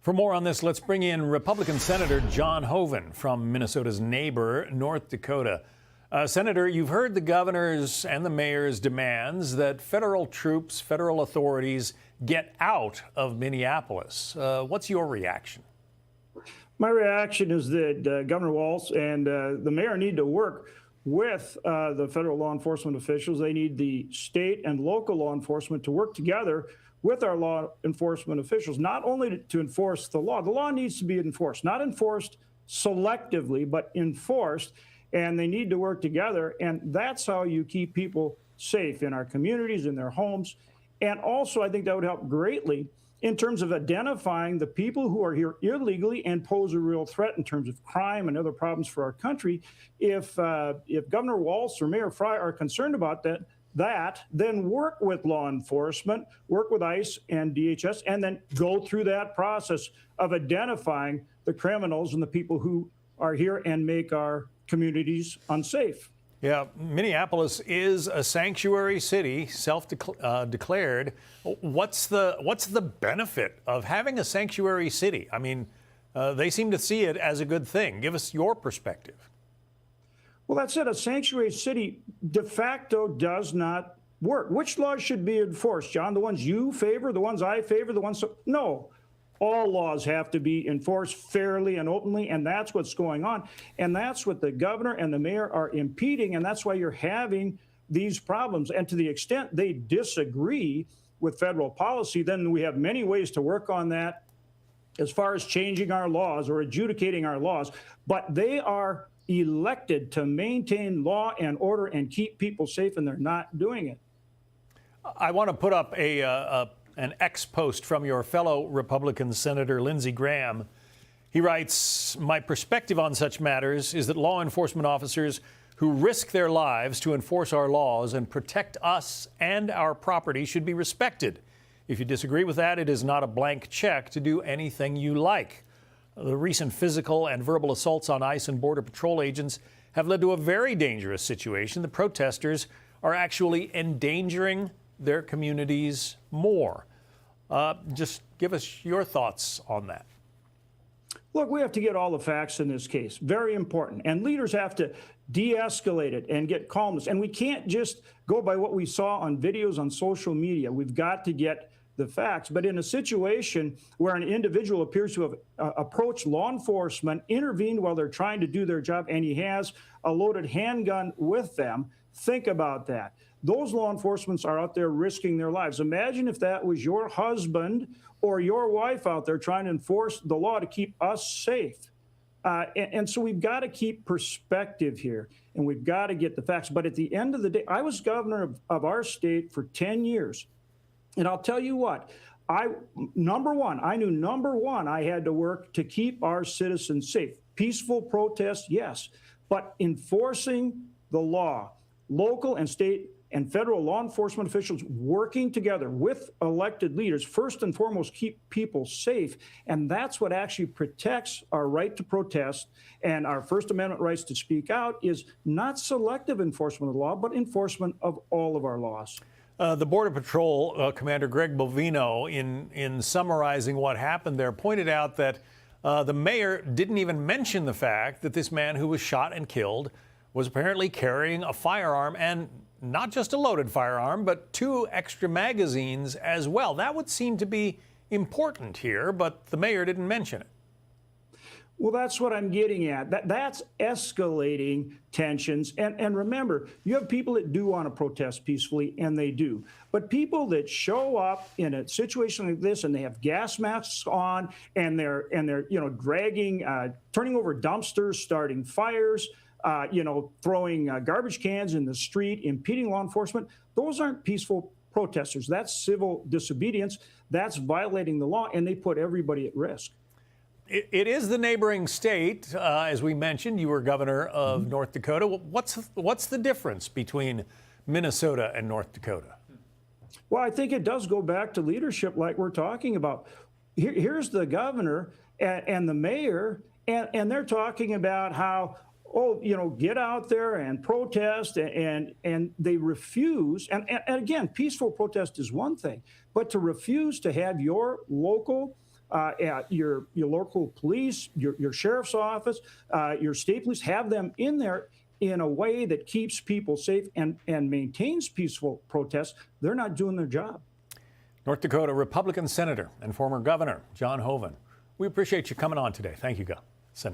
For more on this, let's bring in Republican Senator John Hoeven from Minnesota's neighbor, North Dakota. Senator, you've heard the governor's and the mayor's demands that federal troops, federal authorities get out of Minneapolis. What's your reaction? My reaction is that Governor Walz and the mayor need to work with the federal law enforcement officials. They need the state and local law enforcement to work together with our law enforcement officials, not only to enforce the law needs to be enforced, not enforced selectively, but enforced, and they need to work together. And that's how you keep people safe in our communities, in their homes. And also, I think that would help greatly in terms of identifying the people who are here illegally and pose a real threat in terms of crime and other problems for our country. If Governor Walz or Mayor Frey are concerned about that, then work with law enforcement, work with ICE and DHS, and then go through that process of identifying the criminals and the people who are here and make our communities unsafe. Yeah, Minneapolis is a sanctuary city, self-declared. What's the benefit of having a sanctuary city? I mean, they seem to see it as a good thing. Give us your perspective. Well, that said, a sanctuary city de facto does not work. Which laws should be enforced, John? The ones you favor, the ones I favor, the ones... No. All laws have to be enforced fairly and openly, and that's what's going on. And that's what the governor and the mayor are impeding, and that's why you're having these problems. And to the extent they disagree with federal policy, then we have many ways to work on that as far as changing our laws or adjudicating our laws. But they are elected to maintain law and order and keep people safe, and they're not doing it. I want to put up an X post from your fellow Republican Senator Lindsey Graham. He writes, "My perspective on such matters is that law enforcement officers who risk their lives to enforce our laws and protect us and our property should be respected. If you disagree with that, it is not a blank check to do anything you like. The recent physical and verbal assaults on ICE and Border Patrol agents have led to a very dangerous situation. The protesters are actually endangering their communities more." Just give us your thoughts on that. Look, we have to get all the facts in this case. Very important. And leaders have to de-escalate it and get calmness. And we can't just go by what we saw on videos on social media. We've got to get the facts. But in a situation where an individual appears to have approached law enforcement, intervened while they're trying to do their job, and he has a loaded handgun with them, think about that. Those law enforcement are out there risking their lives. Imagine if that was your husband or your wife out there trying to enforce the law to keep us safe. And so we've got to keep perspective here, and we've got to get the facts. But at the end of the day, I was governor of our state for 10 years. And I'll tell you what, I knew number one, I had to work to keep our citizens safe. Peaceful protest, yes, but enforcing the law, local and state and federal law enforcement officials working together with elected leaders, first and foremost, keep people safe. And that's what actually protects our right to protest and our First Amendment rights to speak out, is not selective enforcement of the law, but enforcement of all of our laws. The Border Patrol Commander Greg Bovino, in summarizing what happened there, pointed out that the mayor didn't even mention the fact that this man who was shot and killed was apparently carrying a firearm, and not just a loaded firearm, but 2 extra magazines as well. That would seem to be important here, but the mayor didn't mention it. Well, that's what I'm getting at. That's escalating tensions. And remember, you have people that do want to protest peacefully, and they do. But people that show up in a situation like this, and they have gas masks on, and they're dragging, turning over dumpsters, starting fires, throwing garbage cans in the street, impeding law enforcement, those aren't peaceful protesters. That's civil disobedience. That's violating the law, and they put everybody at risk. It is the neighboring state. As we mentioned, you were governor of North Dakota. What's the difference between Minnesota and North Dakota? Well, I think it does go back to leadership like we're talking about. Here's the governor and the mayor, and they're talking about how, get out there and protest, and they refuse. And again, peaceful protest is one thing, but to refuse to have your local at your local police, your sheriff's office, your state police, have them in there in a way that keeps people safe and maintains peaceful protests. They're not doing their job. North Dakota Republican Senator and former Governor John Hoeven. We appreciate you coming on today. Thank you, Senator.